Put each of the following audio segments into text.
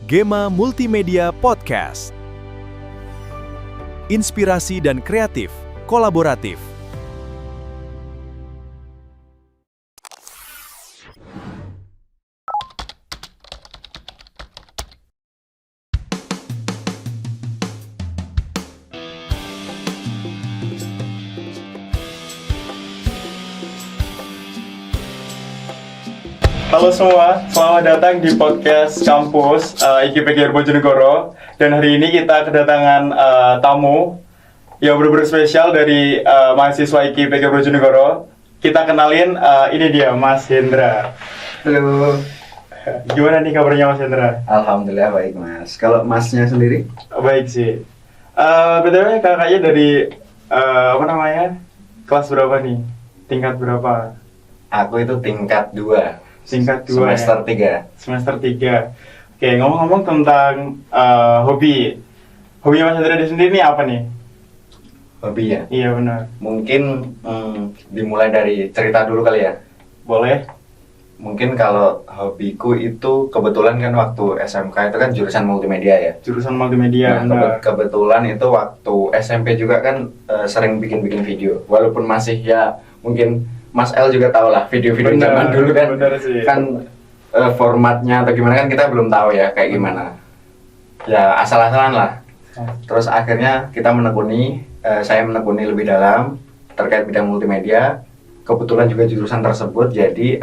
Gema Multimedia Podcast. Inspirasi dan kreatif, kolaboratif. Halo semua, selamat datang di podcast kampus IKIP Bojonegoro. Dan hari ini kita kedatangan tamu yang benar-benar spesial dari mahasiswa IKIP Bojonegoro. Kita kenalin, ini dia Mas Hendra. Halo. Gimana nih kabarnya Mas Hendra? Alhamdulillah baik Mas. Kalau Masnya sendiri? Baik sih. BTW kakaknya dari kelas berapa nih? Tingkat berapa? Aku itu tingkat 2. Tingkat 2 semester ya? 3. Semester 3. Oke, ngomong-ngomong tentang hobi Mas Hendra sendiri ini apa nih? Hobi ya? Iya benar. Mungkin dimulai dari cerita dulu kali ya? Boleh? Mungkin kalau hobiku itu kebetulan kan waktu SMK itu kan jurusan multimedia ya? Jurusan multimedia, Nah, kebetulan itu waktu SMP juga kan sering bikin-bikin video. Walaupun masih ya mungkin Mas El juga tahu lah video-video zaman dulu kan, formatnya atau gimana kan kita belum tahu ya kayak gimana. Ya asal-asalan lah. Terus akhirnya kita saya menekuni lebih dalam terkait bidang multimedia. Kebetulan juga jurusan tersebut, jadi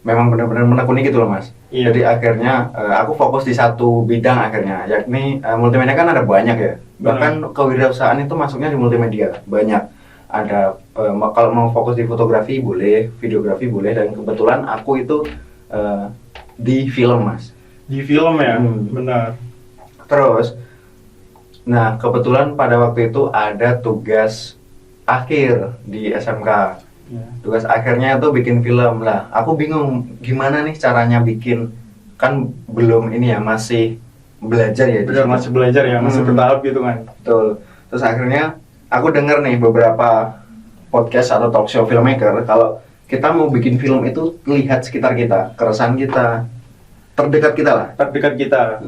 memang benar-benar menekuni gitu loh Mas. Iya. Jadi akhirnya aku fokus di satu bidang akhirnya, yakni multimedia kan ada banyak ya. Bahkan kewirausahaan itu masuknya di multimedia banyak. Ada kalau mau fokus di fotografi boleh, videografi boleh, dan kebetulan aku itu di film Mas. Di film ya, benar. Terus, nah kebetulan pada waktu itu ada tugas akhir di SMK. Ya. Tugas akhirnya itu bikin film lah. Aku bingung gimana nih caranya bikin, kan belum ini ya, masih belajar ya. Benar, masih belajar ya, masih bertahap gitu kan. Betul. Terus akhirnya aku dengar nih beberapa podcast atau talk show filmmaker, kalau kita mau bikin film itu lihat sekitar kita, keresahan kita, terdekat kita lah. Terdekat kita.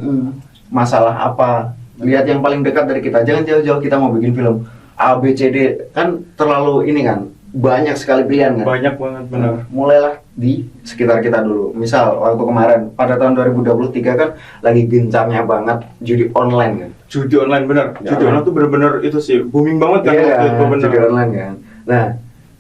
Masalah apa, lihat yang paling dekat dari kita, jangan jauh-jauh kita mau bikin film A, B, C, D, kan terlalu ini kan, banyak sekali pilihan kan. Banyak banget, benar. Mulailah di sekitar kita dulu. Misal waktu kemarin, pada tahun 2023 kan lagi gencarnya banget judi online kan. Judi online, benar. Ya, Judi online tuh benar-benar itu sih, booming banget kan. Iya, waktu itu, benar. judi online kan. Nah,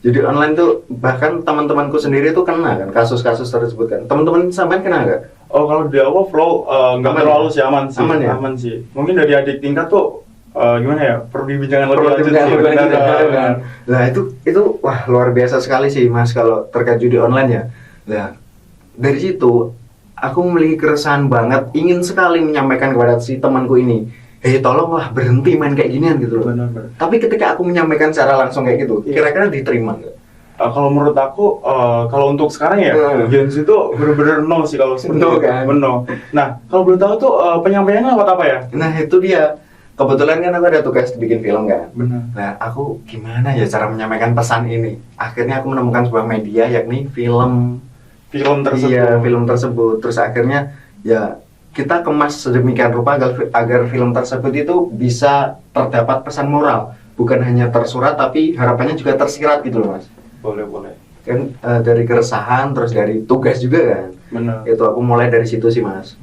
judi online tuh bahkan teman-temanku sendiri tuh kena kan, kasus-kasus tersebut kan. Teman-teman sampean kena nggak? Oh, kalau di awal flow nggak Aman terlalu ya? sih, aman sih. Aman ya? Aman sih. Mungkin dari adik tingkat tuh gimana ya? Perlu dibincangkan lebih Perlu lanjut dibincangkan sih. lebih lanjut, Benar, kan? Nah itu wah luar biasa sekali sih Mas kalau terkait judi online ya. Nah dari situ aku memiliki keresahan banget, ingin sekali menyampaikan kepada si temanku ini, hei tolonglah berhenti main kayak ginian gitu loh. Benar. Tapi ketika aku menyampaikan secara langsung kayak gitu, kira-kira diterima nggak? Kalau menurut aku, kalau untuk sekarang ya, Gen Z itu benar-benar no sih kalau seperti No, itu. kan? No. Nah, kalau boleh tahu tuh penyampaiannya lewat apa ya? Nah itu dia. Kebetulan kan aku ada tugas bikin film kan. Benar. Nah aku gimana ya cara menyampaikan pesan ini? Akhirnya aku menemukan sebuah media yakni film. Film tersebut. Iya, film tersebut. Terus akhirnya ya kita kemas sedemikian rupa agar film tersebut itu bisa terdapat pesan moral, bukan hanya tersurat tapi harapannya juga tersirat gitu loh Mas. Boleh. Kan dari keresahan, terus dari tugas juga kan. Benar. Itu aku mulai dari situ sih Mas.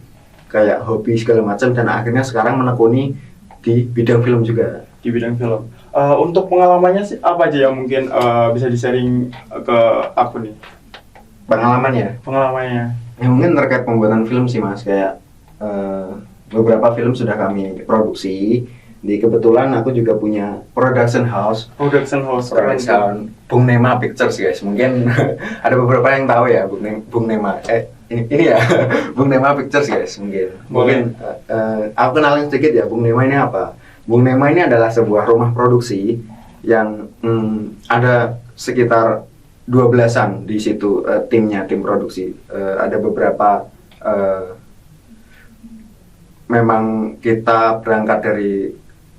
Kayak hobi segala macam, dan akhirnya sekarang menekuni di bidang film juga. Di bidang film. Untuk pengalamannya sih apa aja yang mungkin bisa di-sharing ke aku nih? Pengalaman ya? Pengalamannya. Ya mungkin terkait pembuatan film sih Mas, kayak beberapa film sudah kami produksi. Di kebetulan aku juga punya production house. Production house. Bung Nema Pictures guys. Mungkin ada beberapa yang tahu ya Bung Nema. Ini ya Bung Nema Pictures guys mungkin. Mungkin aku kenalin sedikit ya, Bung Nema ini apa? Bung Nema ini adalah sebuah rumah produksi yang ada sekitar 12-an di situ tim produksi. Ada beberapa memang kita berangkat dari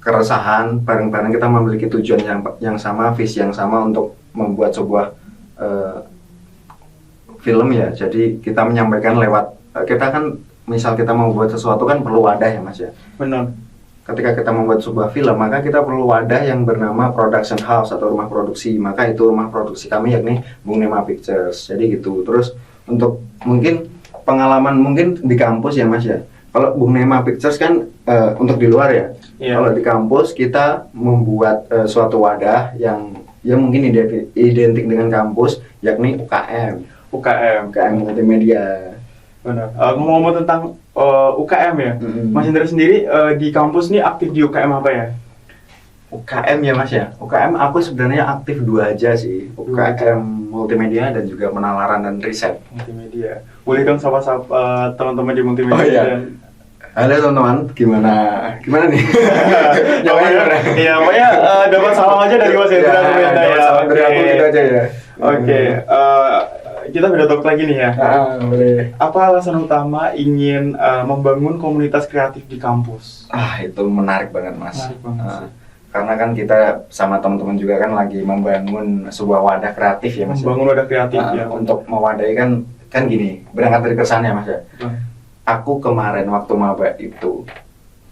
keresahan, bareng-bareng kita memiliki tujuan yang sama, visi yang sama untuk membuat sebuah film ya. Jadi kita menyampaikan lewat, kita kan misal kita mau buat sesuatu kan perlu wadah ya Mas ya. Benar. Ketika kita membuat sebuah film, maka kita perlu wadah yang bernama production house atau rumah produksi. Maka itu rumah produksi kami yakni Bung Nema Pictures. Jadi gitu. Terus untuk mungkin pengalaman mungkin di kampus ya Mas ya. Kalau Bung Nema Pictures kan untuk di luar ya. Iya. Kalau di kampus kita membuat suatu wadah yang ya mungkin identik dengan kampus yakni UKM multimedia. Benar. Ngomong tentang UKM ya, Mm-mm. Mas Indra sendiri di kampus nih aktif di UKM apa ya? UKM ya Mas ya. UKM aku sebenarnya aktif dua aja sih. Dua UKM multimedia dan juga penalaran dan riset. Multimedia. Boleh dong sapa-sapa teman-teman di multimedia. Oh, iya. Dan Halo teman-teman, gimana nih? Iya, pokoknya dapat salam aja dari Mas Indra dulu ya. dapat salam dari aku gitu aja ya. Oke, kita beda topik lagi nih ya. Boleh. Apa alasan utama ingin membangun komunitas kreatif di kampus? Itu menarik banget Mas. Menarik banget sih. Karena kan kita sama teman-teman juga kan lagi membangun sebuah wadah kreatif ya Mas. Membangun wadah kreatif ya. Untuk mewadahi kan gini, berangkat dari kesannya Mas ya. Aku kemarin waktu maba itu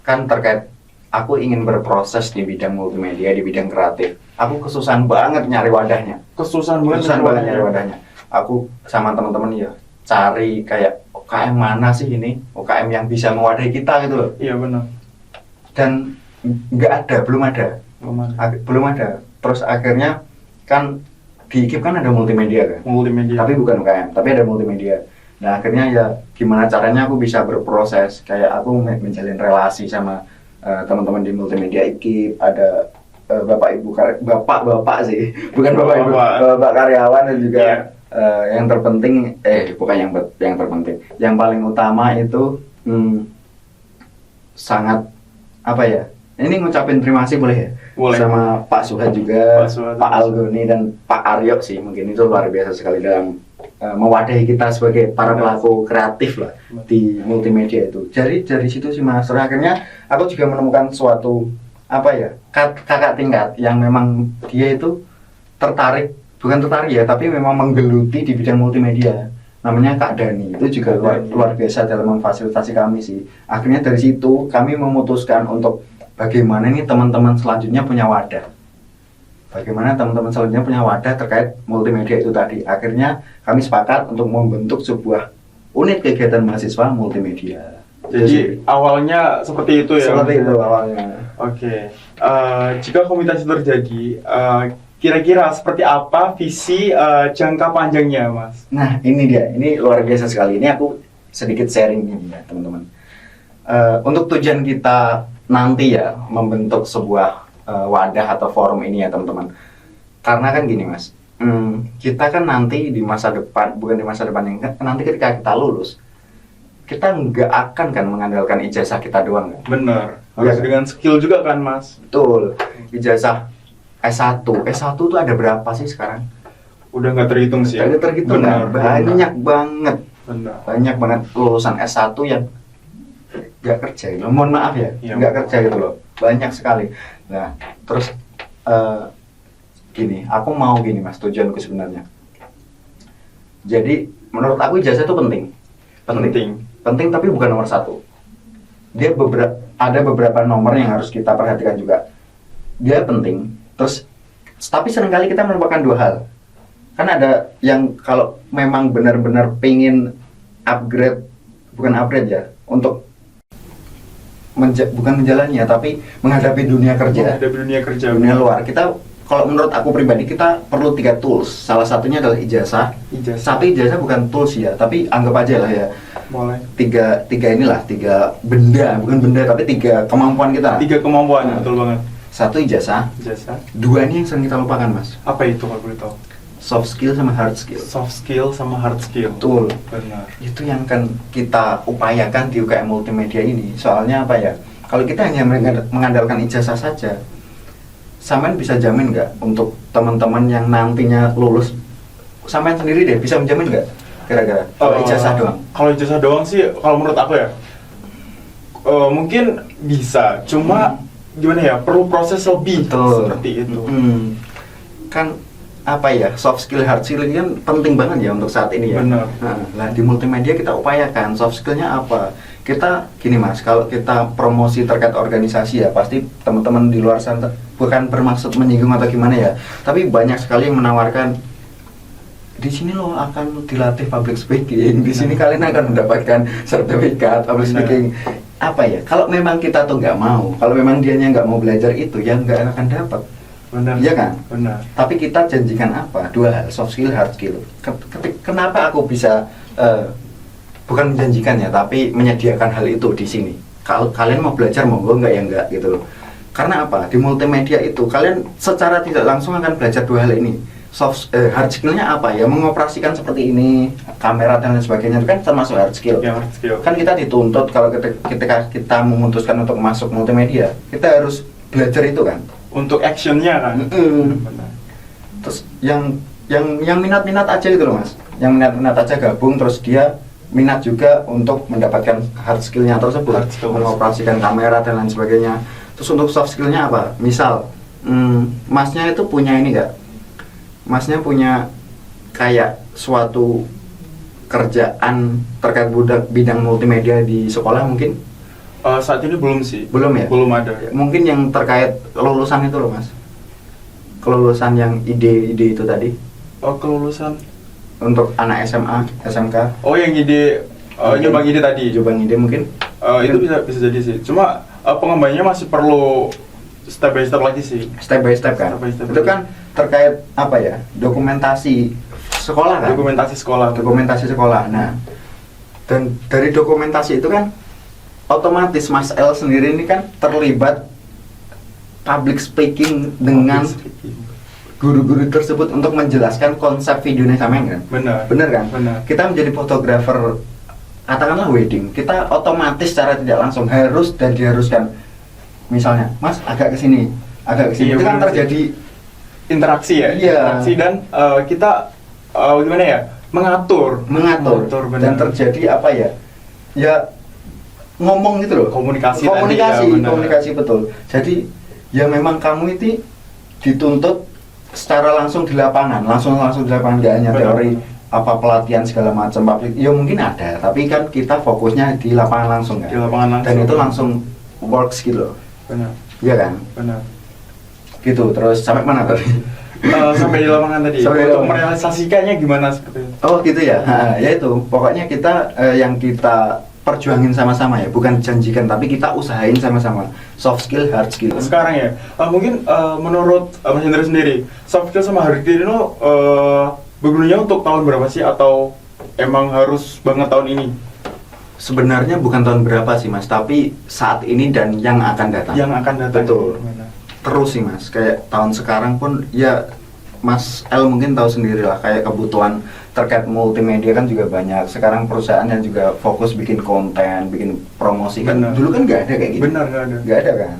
kan terkait aku ingin berproses di bidang multimedia, di bidang kreatif. Aku kesusahan banget nyari wadahnya. Kesusahan banget Nyari wadahnya. Aku sama teman-teman ya cari kayak UKM mana sih ini? UKM yang bisa mewadahi kita gitu loh. Iya benar. Dan belum ada. Belum ada. Terus akhirnya kan di IKIP kan ada multimedia kan. Multimedia. Tapi bukan UKM, tapi ada multimedia. Nah akhirnya ya gimana caranya aku bisa berproses, kayak aku menjalin relasi sama teman-teman di multimedia IKIP, ada bapak sih, bukan bapak ibu, bapak karyawan dan juga yang terpenting, bukan yang terpenting, yang paling utama itu sangat apa ya? Ini ngucapin terima kasih boleh ya? Boleh. Sama Pak Suhad juga, Pak Suhad. Pak Algoni dan Pak Aryo sih, mungkin itu luar biasa sekali dalam mewadahi kita sebagai para pelaku kreatif lah di multimedia itu. Dari situ sih Mas, akhirnya aku juga menemukan suatu apa ya, kakak tingkat yang memang dia itu bukan tertarik ya, tapi memang menggeluti di bidang multimedia. Namanya Kak Dani, itu juga luar biasa dalam memfasilitasi kami sih. Akhirnya dari situ kami memutuskan untuk bagaimana nih teman-teman selanjutnya punya wadah. Bagaimana teman-teman selanjutnya punya wadah terkait multimedia itu tadi. Akhirnya kami sepakat untuk membentuk sebuah unit kegiatan mahasiswa multimedia. Jadi awalnya seperti itu ya? Seperti itu awalnya. Oke. Jika komunitas itu terjadi, kira-kira seperti apa visi jangka panjangnya Mas? Nah ini dia, ini luar biasa sekali. Ini aku sedikit sharing ini ya teman-teman. Untuk tujuan kita nanti ya membentuk sebuah wadah atau forum ini ya teman-teman. Karena kan gini Mas, kita kan nanti di masa depan, bukan di masa depan yang nanti ketika kita lulus, kita nggak akan kan mengandalkan ijazah kita doang kan? Bener. Harus dengan skill juga kan Mas? Betul. Ijazah S1 tuh ada berapa sih sekarang? Udah nggak terhitung sih. Udah terhitung kan? Banyak banget. Benar. Banyak banget lulusan S1 yang nggak kerja gitu. Mohon maaf ya, nggak kerja gitu loh. Banyak sekali. Nah, terus gini, aku mau gini Mas, tujuanku sebenarnya. Jadi, menurut aku ijazah itu penting, tapi bukan nomor satu. Dia ada beberapa nomor yang harus kita perhatikan juga. Dia penting, terus tapi seringkali kita melupakan dua hal. Kan ada yang kalau memang benar-benar pengen bukan upgrade ya, untuk bukan menjalani ya, tapi menghadapi dunia kerja. Dunia luar. Kita, kalau menurut aku pribadi, kita perlu 3 tools. Salah satunya adalah ijazah. Tapi ijazah bukan tools ya, tapi anggap aja lah ya. Boleh. Tiga benda, bukan benda, tapi 3 kemampuan kita. 3 kemampuan, betul banget. 1 ijazah. 2 ini yang sering kita lupakan Mas. Apa itu kalau boleh tahu? Soft skill sama hard skill. Soft skill sama hard skill. Betul. Benar. Itu yang kan kita upayakan di UKM multimedia ini. Soalnya apa ya? Kalau kita hanya mengandalkan ijazah saja, sampean bisa jamin nggak untuk teman-teman yang nantinya lulus? Sampean sendiri deh bisa menjamin nggak? Kira-kira kalau ijazah doang? Kalau ijazah doang sih, kalau menurut aku ya, mungkin bisa. Cuma gimana ya? Perlu proses lebih. Betul. Seperti itu. Kan apa ya, soft skill, hard skill ini kan penting banget ya untuk saat ini ya. Benar. Nah, di multimedia kita upayakan soft skillnya apa? kita gini mas, kalau kita promosi terkait organisasi ya pasti teman-teman di luar sana bukan bermaksud menyinggung atau gimana ya, tapi banyak sekali yang menawarkan di sini lo akan dilatih public speaking, di sini kalian akan mendapatkan sertifikat public speaking. Apa ya? Kalau memang kita tuh nggak mau, kalau memang dianya nggak mau belajar itu, ya nggak akan dapat. Benar. Iya kan? Benar. Tapi kita janjikan apa? Dua hal, soft skill, hard skill. Kenapa aku bisa bukan menjanjikan ya, tapi menyediakan hal itu di sini. Kalau kalian mau belajar monggo, enggak ya enggak gitu loh. Karena apa? Di multimedia itu kalian secara tidak langsung akan belajar dua hal ini. Hard skillnya apa ya? Mengoperasikan seperti ini, kamera dan lain sebagainya itu kan termasuk hard skill. Ya, hard skill. Kan kita dituntut kalau ketika kita memutuskan untuk masuk multimedia, kita harus belajar itu kan. Untuk actionnya kan. Benar. Terus yang minat-minat aja gitu loh mas, yang minat-minat aja gabung, terus dia minat juga untuk mendapatkan hard skillnya tersebut, Hard skill mengoperasikan kamera dan lain sebagainya. Terus untuk soft skillnya apa? Misal masnya itu punya ini gak? Masnya punya kayak suatu kerjaan terkait bidang multimedia di sekolah mungkin? Saat ini belum sih. Belum ya? Belum ada. Mungkin yang terkait kelulusan itu loh mas, kelulusan yang ide-ide itu tadi Oh, kelulusan. untuk anak SMA, SMK, Oh, yang ide nyumbang ide tadi. coba ide mungkin. Itu bisa jadi sih. Cuma pengembangannya masih perlu step by step lagi sih. Step by step kan. Step by step Itu lagi. kan terkait apa ya? Dokumentasi sekolah kan. Dokumentasi sekolah. Dokumentasi sekolah. Nah, dan dari dokumentasi itu kan otomatis Mas L sendiri ini kan terlibat public speaking dengan Public speaking. guru-guru tersebut untuk menjelaskan konsep videonya sampean kan. Benar. Bener kan? Benar. Kita menjadi fotografer katakanlah wedding, kita otomatis secara tidak langsung harus dan diharuskan. Misalnya, Mas agak ke sini, agak ke sini. Iya, Itu kan bener sih. terjadi Interaksi ya. Iya. Interaksi dan kita gimana ya? Mengatur mengatur benar. dan terjadi apa ya? Ya ngomong gitu loh. Komunikasi Komunikasi, tadi, ya, benar. komunikasi betul. Jadi ya memang kamu itu dituntut secara langsung di lapangan, langsung di lapangan, nggak hanya Benar. teori apa pelatihan segala macam public. Ya mungkin ada, tapi kan kita fokusnya di lapangan langsung kan. Di lapangan langsung. Dan itu langsung works gitu loh. Benar. Iya kan? Benar. Gitu. Terus sampai mana tadi? Sampai di lapangan tadi. Sampai di Untuk lapangan. merealisasikannya gimana seperti itu? Oh gitu ya. Ya itu. Pokoknya kita yang kita perjuangin sama-sama ya, bukan janjikan tapi kita usahain sama-sama. Soft skill, hard skill. Sekarang ya, mungkin menurut Mas Hendra sendiri, soft skill sama hard skill itu bergunanya untuk tahun berapa sih, atau emang harus banget tahun ini? Sebenarnya bukan tahun berapa sih mas, tapi saat ini dan yang akan datang. Yang akan datang. Betul. Gimana? Terus sih mas, kayak tahun sekarang pun ya Mas L mungkin tahu sendiri lah, kayak kebutuhan terkait multimedia kan juga banyak. Sekarang perusahaan yang juga fokus bikin konten, bikin promosi kan. Benar. Dulu kan nggak ada kayak gitu. Benar, nggak ada. Nggak ada kan.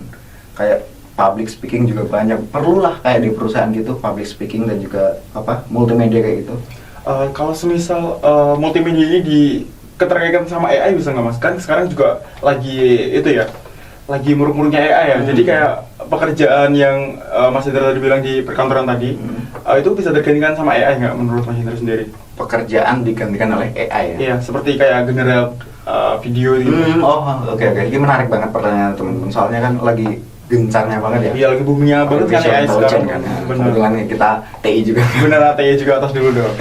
Kayak public speaking juga banyak. Perlulah kayak di perusahaan gitu public speaking dan juga apa multimedia kayak gitu. Kalau semisal multimedia ini keterkaitan sama AI bisa nggak mas? Kan sekarang juga lagi itu ya, lagi muruk-muruknya AI ya. Jadi kayak pekerjaan yang Mas Hendra tadi bilang di perkantoran tadi, itu bisa tergantikan sama AI nggak menurut Mas Hendra sendiri? Pekerjaan digantikan oleh AI ya. Iya, seperti kayak general video gitu. Oke. Ini menarik banget pertanyaan teman-teman. Soalnya kan lagi gencarnya banget ya. Iya, lagi boomingnya banget kan Artificial AI sekarang. intelligence kan. Ya. Benar. Kebetulan kita TI juga. Benar, ATI juga atas dulu dong.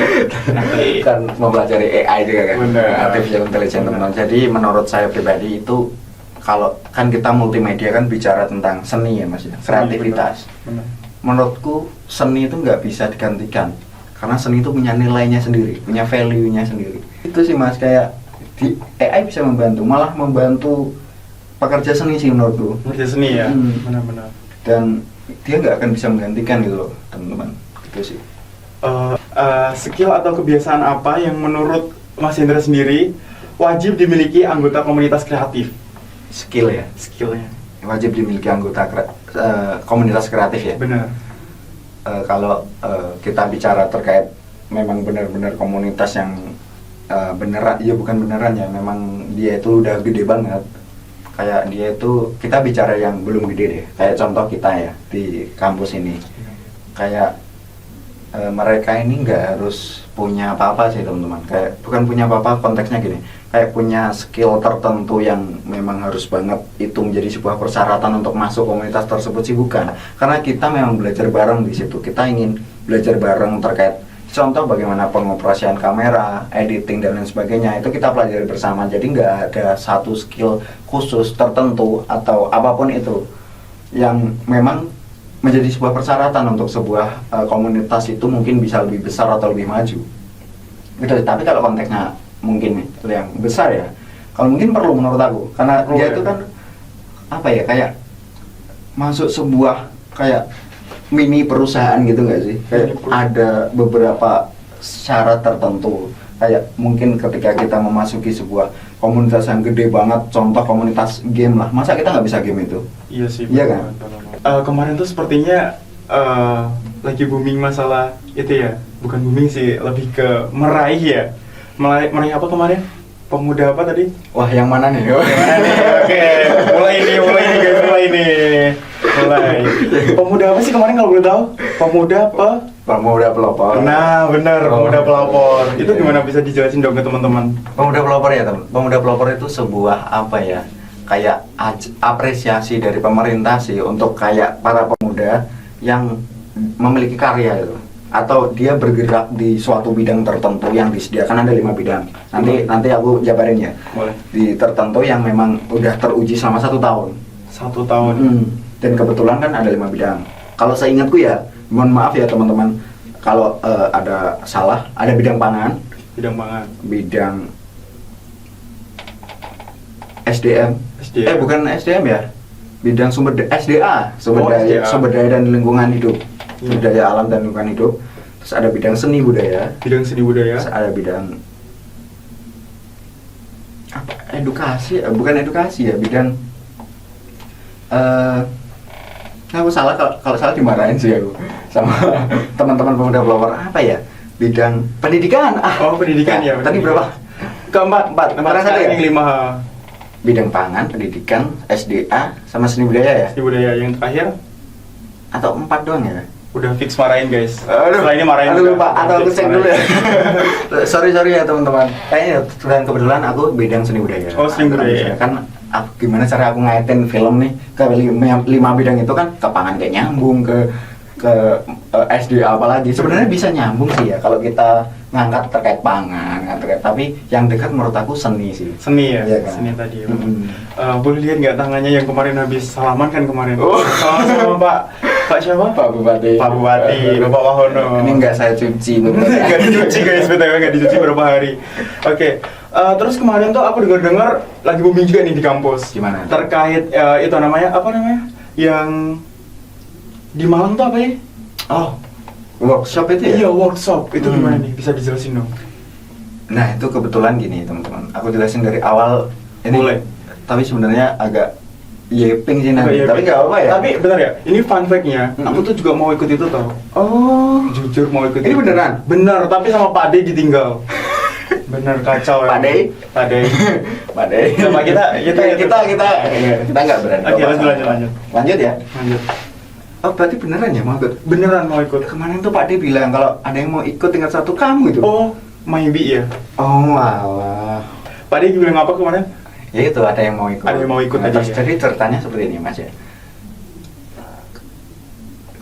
ATI. Kan mempelajari AI juga kan. Benar. Artificial intelligence Benar. teman-teman. Jadi menurut saya pribadi itu kalau kan kita multimedia kan bicara tentang seni ya mas ya, kreativitas. Benar. Menurutku seni itu nggak bisa digantikan karena seni itu punya nilainya sendiri, punya value-nya sendiri. Itu sih mas, kayak di AI bisa membantu, malah membantu pekerja seni sih menurutku. Kerja seni ya. Hmm. Benar-benar. Dan dia nggak akan bisa menggantikan gitu loh teman-teman. Itu sih. Skill atau kebiasaan apa yang menurut Mas Hendra sendiri wajib dimiliki anggota komunitas kreatif? Skill ya, Skillnya. wajib dimiliki anggota komunitas kreatif ya. Benar. Kalau kita bicara terkait memang benar-benar komunitas yang beneran, ya bukan beneran ya, memang dia itu udah gede banget. Kayak dia itu, kita bicara yang belum gede deh. Kayak contoh kita ya di kampus ini. Kayak mereka ini nggak harus punya apa-apa sih teman-teman. Kayak bukan punya apa-apa, konteksnya gini. kayak punya skill tertentu yang memang harus banget itu menjadi sebuah persyaratan untuk masuk komunitas tersebut sih bukan. Karena kita memang belajar bareng di situ. Kita ingin belajar bareng terkait contoh bagaimana pengoperasian kamera, editing dan lain sebagainya. Itu kita pelajari bersama. Jadi nggak ada satu skill khusus tertentu atau apapun itu yang memang menjadi sebuah persyaratan untuk sebuah komunitas itu mungkin bisa lebih besar atau lebih maju. Gitu. Tapi kalau konteksnya mungkin yang besar ya, kalau mungkin perlu menurut aku, karena dia itu kan apa ya, kayak masuk sebuah kayak mini perusahaan gitu nggak sih, kayak ada beberapa syarat tertentu, kayak mungkin ketika kita memasuki sebuah komunitas yang gede banget, contoh komunitas game lah, masa kita nggak bisa game itu? Iya sih. Iya kan? Kemarin tuh sepertinya lagi booming masalah itu ya, bukan booming sih, lebih ke meraih ya. Meraih apa kemarin? Pemuda apa tadi? Wah, yang mana nih? Yang mana nih? Oke, mulai nih. Pemuda apa sih kemarin kalau boleh tahu? Pemuda pelopor. Nah, benar, pemuda pelopor. Itu Iya. gimana, bisa dijelasin dong ke teman-teman? Pemuda pelopor ya teman. Pemuda pelopor itu sebuah apa ya? Kayak apresiasi dari pemerintah sih untuk kayak para pemuda yang memiliki karya itu, atau dia bergerak di suatu bidang tertentu yang disediakan. Ada 5 bidang. Nanti aku jabarin ya. Boleh. Di tertentu yang memang udah teruji selama 1 tahun. 1 tahun. Dan kebetulan kan ada 5 bidang. Kalau seingatku ya, mohon maaf ya teman-teman, kalau ada salah. Ada bidang pangan, Bidang pangan. bidang SDM. Bukan SDM ya, bidang SDA, sumber daya dan lingkungan hidup, sumber daya alam dan lingkungan hidup. Terus ada bidang seni budaya, Bidang seni budaya. terus ada bidang apa, edukasi, bukan edukasi ya, bidang aku salah, kalau salah dimarahin sih aku sama teman-teman pemuda pelopor. Apa ya, bidang pendidikan. Oh, pendidikan ya. Tadi berapa? Keempat. Nomor 1 ya? Yang 5. Bidang pangan, pendidikan, SDA, sama seni budaya ya? Seni budaya yang terakhir Atau 4 doang ya? udah fix marahin guys. Aduh, Setelah ini marahin. aduh juga. lupa, atau aku Fix cek dulu ya. marahin. sorry ya teman-teman. Kayaknya kebetulan aku bidang seni budaya. Oh, seni budaya. Kan gimana cara aku ngaitin film nih ke 5 bidang itu kan, ke pangan kayak nyambung, ke SDA apalagi. Sebenarnya bisa nyambung sih ya kalau kita ngangkat terkait pangan, tapi yang dekat menurut aku seni sih. Seni ya, Iya kan? seni tadi ya. Mm-hmm. Boleh lihat nggak tangannya yang kemarin habis salaman kan kemarin? Oh. Sama Pak siapa? Pak Bupati. Pak Bupati, Bapak Wahono. Ini nggak saya cuci. Nggak dicuci guys, btw nggak dicuci berapa hari. Oke, terus kemarin tuh aku dengar lagi booming juga nih di kampus. Gimana? Terkait itu apa namanya? Yang di Malang tuh apa ya? Oh, workshop itu ya? Iya, workshop. Itu gimana nih? Bisa dijelasin dong? Nah, itu kebetulan gini teman-teman. Aku jelasin dari awal ini. Boleh. Tapi sebenarnya agak yeping sih nanti. Iya, Tapi nggak apa ya. Tapi benar ya, ini fun fact-nya. Aku tuh juga mau ikut itu tau. Oh, Jujur mau ikut Ini itu. beneran? Bener, tapi sama Pak D ditinggal. Bener, kacau ya. Pak D? Pak D. Pak De. Sama kita nggak berani. Oke, lanjut. Lanjut ya. Lanjut. Oh, berarti beneran ya mau ikut? Beneran mau ikut. Kemarin tuh Pak De bilang kalau ada yang mau ikut tinggal 1 kamu itu. Oh, maybe ya. Oh, alah. Pak D bilang apa kemarin? Ya itu, ada yang mau ikut. Ada yang mau ikut aja, Terus ya? jadi ceritanya seperti ini Mas ya.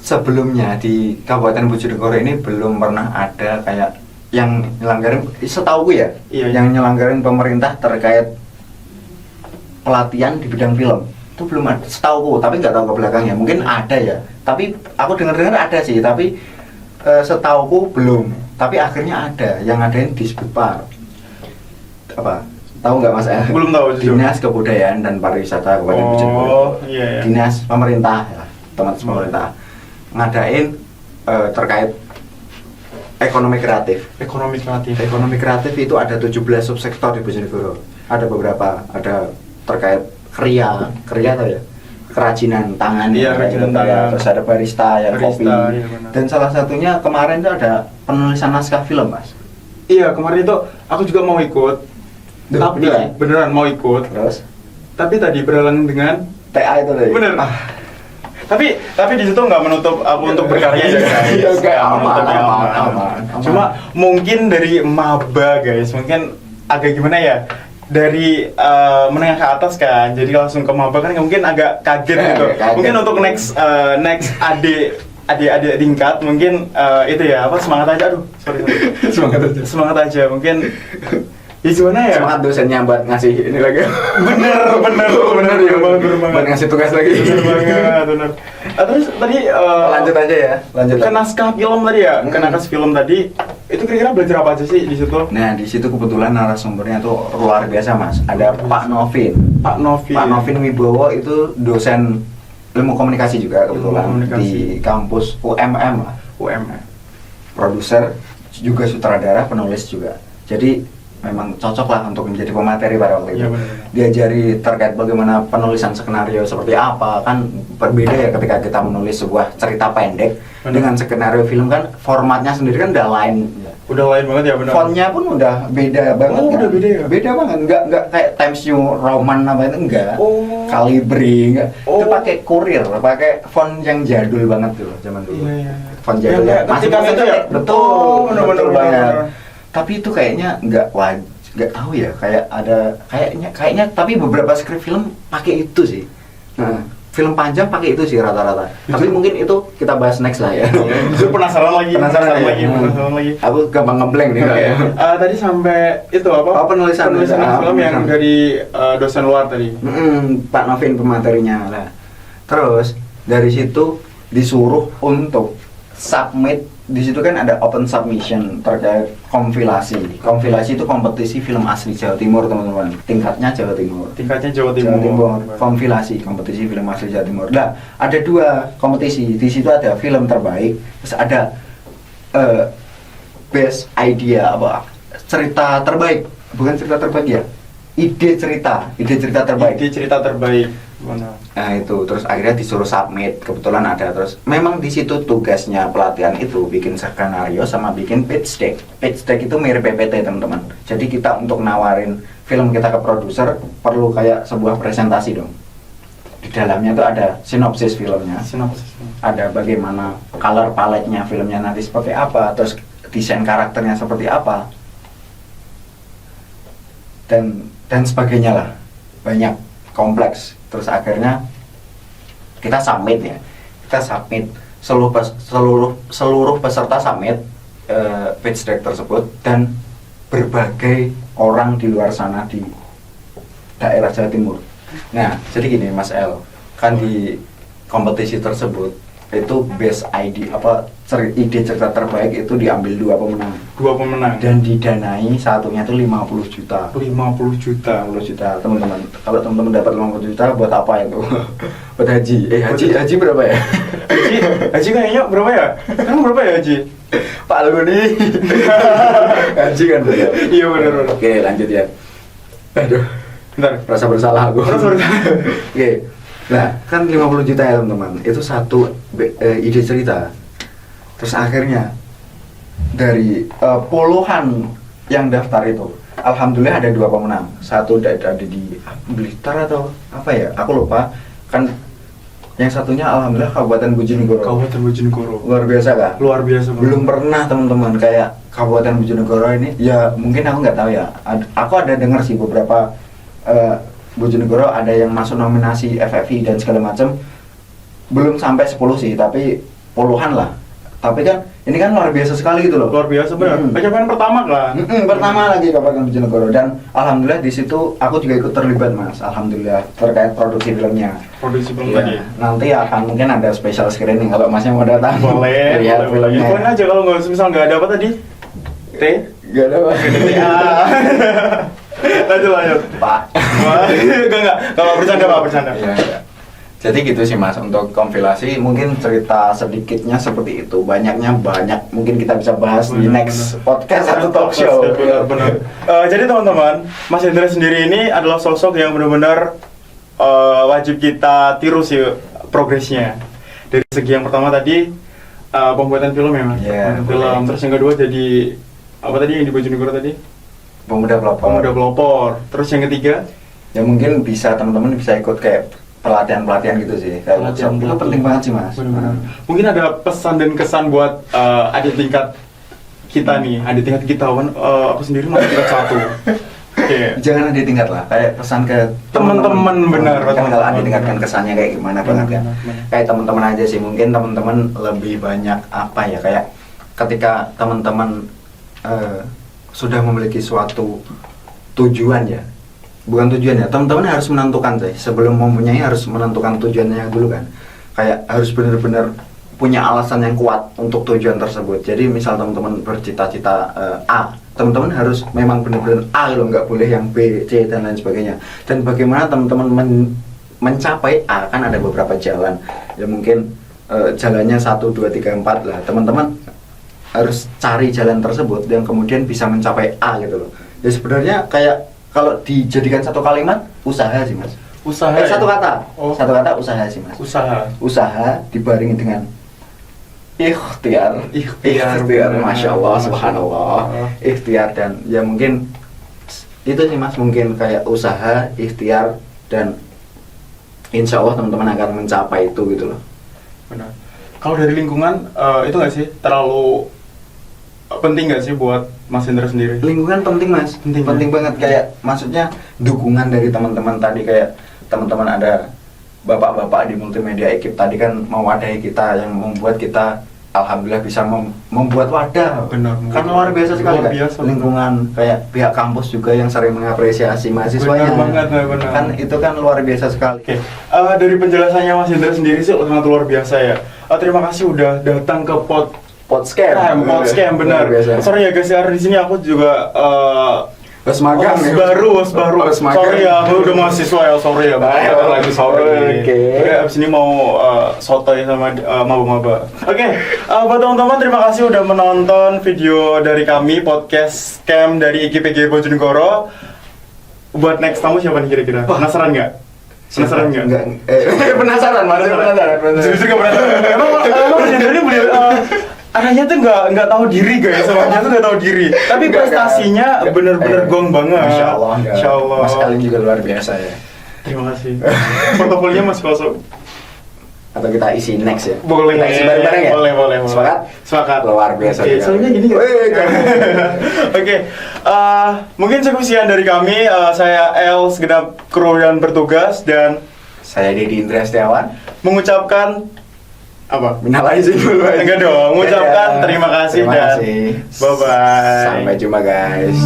Sebelumnya di Kabupaten Bojonegoro ini belum pernah ada kayak yang nyelenggarin, setauku ya, Iya. yang nyelenggarin pemerintah terkait pelatihan di bidang film. Itu belum ada, setauku, tapi nggak tahu ke belakangnya. Mungkin ada ya. Tapi aku dengar-dengar ada sih, tapi setauku belum. Tapi akhirnya ada, yang ngadain Disbudpar. Apa? Tahu nggak Mas? Belum tahu, jujur. Dinas Kebudayaan dan Pariwisata Kabupaten Bojonegoro. Oh, iya. Dinas pemerintah ya, teman-teman pemerintah ngadain terkait ekonomi kreatif. Ekonomi kreatif. Ekonomi kreatif itu ada 17 subsektor di Bojonegoro. Ada beberapa, ada terkait kriya atau ya, kerajinan tangan. Iya, kerajinan gitu, tangan. ya. Terus ada barista yang kopi. Barista, iya, benar. Dan salah satunya kemarin itu ada penulisan naskah film, Mas. Iya, kemarin itu aku juga mau ikut. Duh, Tapi beneran mau ikut. Terus Tapi tadi berhalangan dengan TA itu tadi. bener. Tapi di situ nggak menutup aku untuk berkarya ya guys. Iya, kayak Nggak aman, menutup, aman. Cuma mungkin dari maba guys, mungkin agak gimana ya? dari menengah ke atas kan, jadi langsung ke maba kan mungkin agak kaget gitu. Kaget. Mungkin untuk next adik tingkat mungkin itu ya apa semangat aja, aduh sorry. Semangat aja mungkin. Ya gimana ya? Semangat dosennya buat ngasih ini lagi. bener ya Buat ngasih tugas lagi. bener. Terus tadi Lanjut aja ya. Lanjut. ke naskah film tadi ya, ke naskah film tadi itu kira-kira belajar apa aja sih di situ? Nah, di situ kebetulan narasumbernya tuh luar biasa, Mas. Ada Pak Novin. Pak Novin Wibowo itu dosen ilmu komunikasi juga kebetulan Ilmu komunikasi. di kampus UMM lah. UMM. Produser juga sutradara, penulis juga. Jadi memang cocok lah untuk menjadi pemateri pada waktu itu. Iya, benar-benar. Diajari terkait bagaimana penulisan skenario seperti apa, kan berbeda ya ketika kita menulis sebuah cerita pendek Benar. dengan skenario film kan formatnya sendiri kan udah lain. Udah lain banget ya benar. Fontnya pun udah beda banget. Oh, kan? udah beda ya? Beda banget, enggak kayak Times New Roman apa itu enggak. Oh. Calibri enggak. Itu Oh. pakai Courier, pakai font yang jadul banget tuh zaman dulu. Iya. Font jadul Yang masih ketikan pakai itu ya? ketik. Betul, Oh, benar-benar, betul banget. benar-benar. Tapi itu kayaknya nggak tahu ya, kayak ada kayaknya tapi beberapa skrip film pakai itu sih. Nah, film panjang pakai itu sih rata-rata. Tapi mungkin itu kita bahas next lah ya. Itu penasaran lagi. Penasaran lagi. Aku gampang ngeblank nih kayak. Tadi sampai itu apa? Oh, penulisan film yang penulisan. dari dosen luar tadi. Pak Novin pematerinya lah. Terus dari situ disuruh untuk submit. Di situ kan ada open submission terkait kompilasi. Kompilasi itu kompetisi film asli Jawa Timur, teman-teman. Tingkatnya Jawa Timur. Tingkatnya Jawa Jawa Timur. Timur. Kompilasi kompetisi film asli Jawa Timur. Nah, ada 2 kompetisi. Di situ ada film terbaik, terus ada best idea apa? Cerita terbaik. Bukan cerita terbaik ya. Ide cerita terbaik. Ide cerita terbaik. Mana? Nah itu terus akhirnya disuruh submit, kebetulan ada. Terus memang di situ tugasnya pelatihan itu bikin skenario sama bikin pitch deck. Pitch deck itu mirip PPT, teman-teman. Jadi kita untuk nawarin film kita ke produser perlu kayak sebuah presentasi dong. Di dalamnya tuh ada sinopsis filmnya, ada bagaimana color palette-nya filmnya nanti seperti apa, terus desain karakternya seperti apa, dan sebagainya lah, banyak, kompleks. Terus akhirnya kita submit ya, seluruh peserta submit pitch deck tersebut, dan berbagai orang di luar sana di daerah Jawa Timur. Nah jadi gini Mas El, kan di kompetisi tersebut itu best ide ide cerita terbaik itu diambil 2 pemenang. Dan didanai satunya itu 50 juta. 50 juta. Teman-teman. Kalau teman-teman dapat 50 juta buat apa itu? Buat haji. Haji berapa ya? Haji kayaknya berapa ya? Kan berapa ya Haji? Pak Algoni. Haji kan berapa? Iya benar. Oke, lanjut ya. Aduh, Bentar. rasa bersalah aku. Terus Oke. Nah, kan 50 juta ya teman-teman. Itu satu ide cerita. Terus akhirnya dari puluhan yang daftar itu, alhamdulillah ada 2 pemenang. Satu ada di Blitar atau apa ya? Aku lupa. Kan yang satunya alhamdulillah Kabupaten Bojonegoro. Luar biasa kan? Luar biasa. Belum pernah teman-teman kayak Kabupaten Bojonegoro ini. Ya mungkin aku nggak tahu ya. Aku ada dengar sih beberapa Bojonegoro ada yang masuk nominasi FFI dan segala macam. Belum sampai 10 sih, tapi puluhan lah. Tapi kan ini kan luar biasa sekali gitu loh. Luar biasa benar. Pencapaian pertama kan. Pertama lagi Kabupaten Bojonegoro, dan alhamdulillah di situ aku juga ikut terlibat Mas. Alhamdulillah terkait produksi filmnya. Produksi film Iya, tadi. nanti akan mungkin ada special screening kalau Masnya mau datang. Boleh. Lihat filmnya. Infoin aja kalau nggak misal nggak ada apa tadi. T. Gak ada Pak. Lanjut. Pak. Enggak. Kalau bercanda Pak, bercanda. Iya. Jadi gitu sih Mas, untuk kompilasi mungkin cerita sedikitnya seperti itu, banyaknya banyak, mungkin kita bisa bahas di next podcast atau talk show. Benar. Jadi teman-teman, Mas Hendra sendiri ini adalah sosok yang benar-benar wajib kita tiru sih progresnya. Dari segi yang pertama tadi pembuatan film ya Mas. Iya, Pembuatan film. boleh. Terus yang kedua jadi apa tadi yang di Bojonegoro tadi? Pemuda pelopor. Pemuda pelopor. Terus yang ketiga? Ya mungkin bisa teman-teman bisa ikut kayak pelatihan gitu sih. Kayak workshop. Itu penting banget sih Mas. Benar-benar. Mungkin ada pesan dan kesan buat adik tingkat kita nih, adik tingkat kita kan aku sendiri masih tingkat 1. Oke. Jangan adi tingkat lah, kayak pesan ke Teman-teman, benar, kan kalau adi teman-teman. tingkat kan kesannya kayak gimana banget kan. Benar. Kayak teman-teman aja sih, mungkin teman-teman lebih banyak apa ya, kayak ketika teman-teman sudah memiliki suatu tujuan ya, bukan tujuan ya, teman-teman harus menentukan sih, sebelum mempunyai harus menentukan tujuannya dulu kan. Kayak harus benar-benar punya alasan yang kuat untuk tujuan tersebut. Jadi misal teman-teman bercita-cita A, teman-teman harus memang benar-benar A loh, nggak boleh yang B, C dan lain sebagainya. Dan bagaimana teman-teman mencapai A, kan ada beberapa jalan. Ya mungkin jalannya 1, 2, 3, 4 lah. Teman-teman harus cari jalan tersebut yang kemudian bisa mencapai A gitu loh. Ya sebenarnya kayak kalau dijadikan satu kalimat, usaha sih mas. Usaha. Satu kata, Oh. satu kata usaha sih mas. Usaha dibarengi dengan ikhtiar, masya Allah, subhanallah, ikhtiar. Dan ya mungkin itu sih mas, mungkin kayak usaha, ikhtiar, dan insya Allah teman-teman akan mencapai itu gitu loh. Benar. Kalau dari lingkungan itu nggak sih terlalu penting nggak sih buat Mas Hendra sendiri? Lingkungan penting mas, Penting, penting ya? banget. Kayak maksudnya dukungan dari teman-teman tadi, kayak teman-teman ada bapak-bapak di multimedia ekip tadi kan mewadahi kita, yang membuat kita alhamdulillah bisa membuat wadah. Benar, Kan luar biasa sekali luar kan. biasa, Lingkungan kayak pihak kampus juga yang sering mengapresiasi mahasiswanya. Benar banget, benar. Kan itu kan luar biasa sekali. Oke, dari penjelasannya Mas Hendra sendiri sih sangat luar biasa ya. Terima kasih udah datang ke Podscam. Podscam, benar. Luar biasa. Sorry ya guys, di sini aku juga Bos magang host ya? baru. Bos magang. Sorry ya, aku udah mahasiswa ya, sorry ya. Lagi sorry. Oke. Oke, abis ini mau sotoy sama maba-maba. Oke, buat teman-teman terima kasih udah menonton video dari kami podcast scam dari IKIP Bojonegoro. Buat next tamu siapa nih kira-kira? Penasaran nggak? Penasaran nggak? Enggak. Penasaran, Mas. Penasaran. Justru nggak penasaran. Emang Hendra ini beliau anaknya tuh nggak tahu diri guys, semuanya tuh nggak tahu diri. Tapi Enggak, prestasinya enggak. bener-bener gong banget. Masya Allah, enggak. Masya Allah. Mas kalian juga luar biasa ya. Terima kasih. Portofolionya masih kosong. Atau kita isi next ya? Boleh. Kita isi bareng-bareng ya? Boleh. Sepakat? Sepakat. Luar biasa. Oke, soalnya gini nggak? Oke, mungkin cukup sekian dari kami. Saya El, segenap kru yang bertugas dan Saya Dedi Indra Setiawan. mengucapkan apa? Minal aizin dulu. Enggak dong, mengucapkan terima kasih Terima dan kasih. bye-bye. Sampai jumpa guys.